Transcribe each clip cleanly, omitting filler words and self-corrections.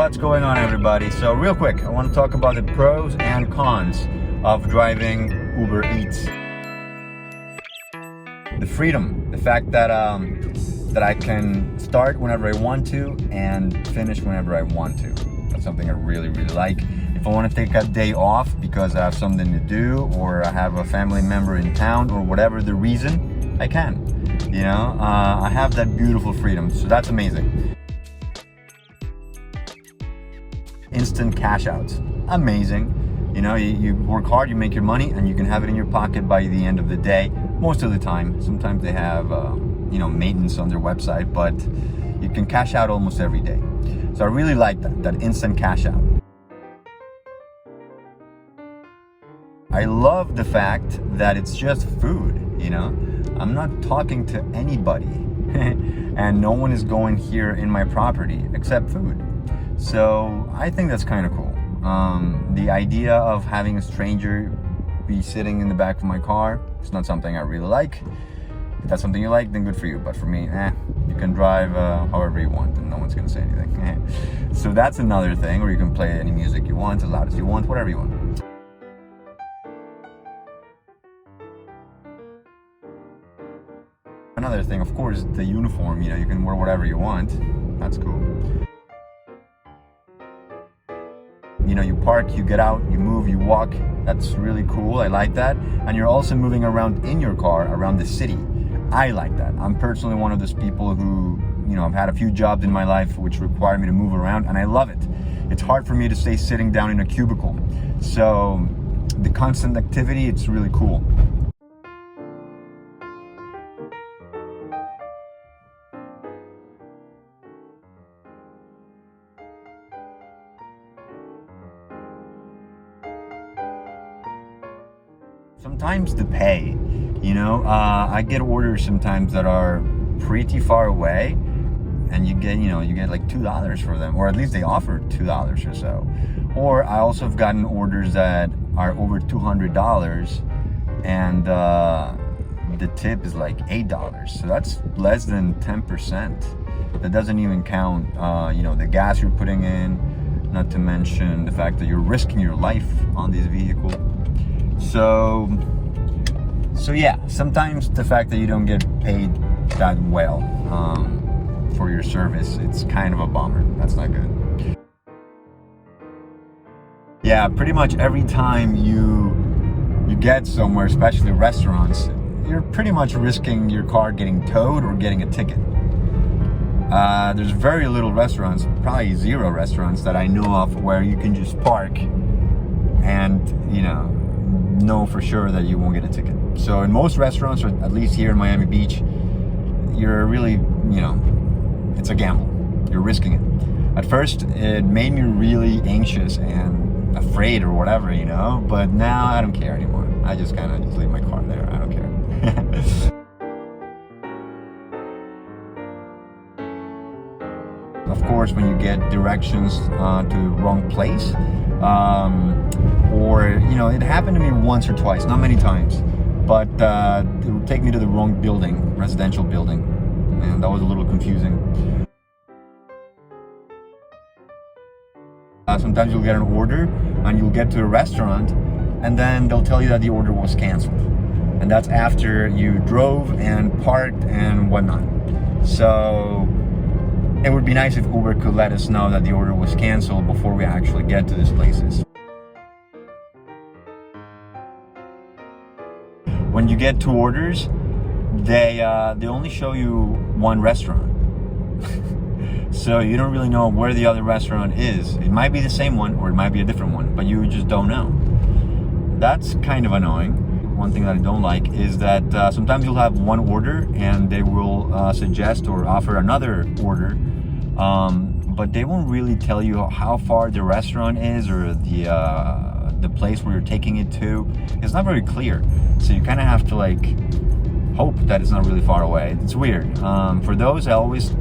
What's going on, everybody? So real quick, I want to talk about the pros and cons of driving UberEATs. The freedom, the fact that that I can start whenever I want to and finish whenever I want to. That's something I really like. If I want to take a day off because I have something to do, or I have a family member in town, or whatever the reason, I can. You know, I have that beautiful freedom, so that's amazing. Instant cash outs, amazing. You know, you work hard, you make your money, and you can have it in your pocket by the end of the day. Most of the time. Sometimes they have, you know, maintenance on their website, but you can cash out almost every day. So I really like that instant cash out. I love the fact that it's just food, you know. I'm not talking to anybody and no one is going here in my property except food. So I think that's kind of cool. The idea of having a stranger be sitting in the back of my car, it's not something I really like. If that's something you like, then good for you. But for me, you can drive however you want and no one's gonna say anything. So that's another thing, or you can play any music you want, as loud as you want, whatever you want. Another thing, of course, the uniform. You know, you can wear whatever you want. That's cool. You know, you park, you get out, you move, you walk. That's really cool. I like that. And you're also moving around in your car around the city. I like that. I'm personally one of those people who, you know, I've had a few jobs in my life which require me to move around, and I love it. It's hard for me to stay sitting down in a cubicle. So the constant activity, it's really cool. Sometimes the pay, you know, I get orders sometimes that are pretty far away, and you get like $2 for them, or at least they offer $2 or so. Or I also have gotten orders that are over $200, and the tip is like $8. So that's less than 10%. That doesn't even count, you know, the gas you're putting in, not to mention the fact that you're risking your life on this vehicle. So yeah, sometimes the fact that you don't get paid that well for your service, it's kind of a bummer. That's not good. Yeah, pretty much every time you get somewhere, especially restaurants, you're pretty much risking your car getting towed or getting a ticket. There's very little restaurants, probably zero restaurants that I know of, where you can just park and, you know for sure that you won't get a ticket. So in most restaurants, or at least here in Miami Beach, you're really, you know, it's a gamble. You're risking it. At first, it made me really anxious and afraid or whatever, you know, but now I don't care anymore. I just kind of just leave my car there. I don't care. Of course, when you get directions to the wrong place, or, you know, it happened to me once or twice, not many times, but it would take me to the wrong building, residential building, and that was a little confusing. Sometimes you'll get an order and you'll get to a restaurant, and then they'll tell you that the order was canceled, and that's after you drove and parked and whatnot. So it would be nice if Uber could let us know that the order was canceled before we actually get to these places. When you get two orders, they only show you one restaurant. So you don't really know where the other restaurant is. It might be the same one, or it might be a different one, but you just don't know. That's kind of annoying. One thing that I don't like is that sometimes you'll have one order and they will suggest or offer another order, but they won't really tell you how far the restaurant is, or the place where you're taking it to. It's not very clear, so you kind of have to like hope that it's not really far away. It's weird. For those, I always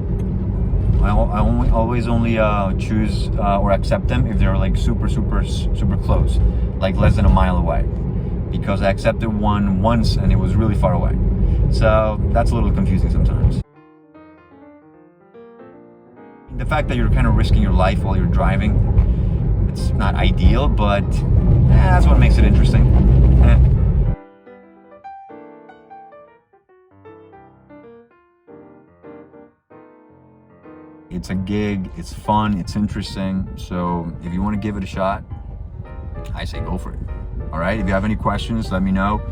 only choose or accept them if they're like super close, like less than a mile away, because I accepted one once and it was really far away. So that's a little confusing sometimes. the fact that you're kind of risking your life while you're driving, it's not ideal, but that's what makes it interesting. It's a gig, it's fun, it's interesting. So if you want to give it a shot, I say go for it. All right, if you have any questions, let me know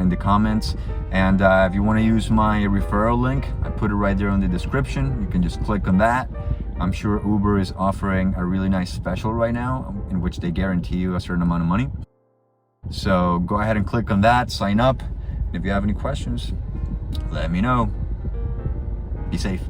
in the comments. And if you want to use my referral link, I put it right there in the description. You can just click on that. I'm sure Uber is offering a really nice special right now in which they guarantee you a certain amount of money. So go ahead and click on that, sign up. If you have any questions, let me know. Be safe.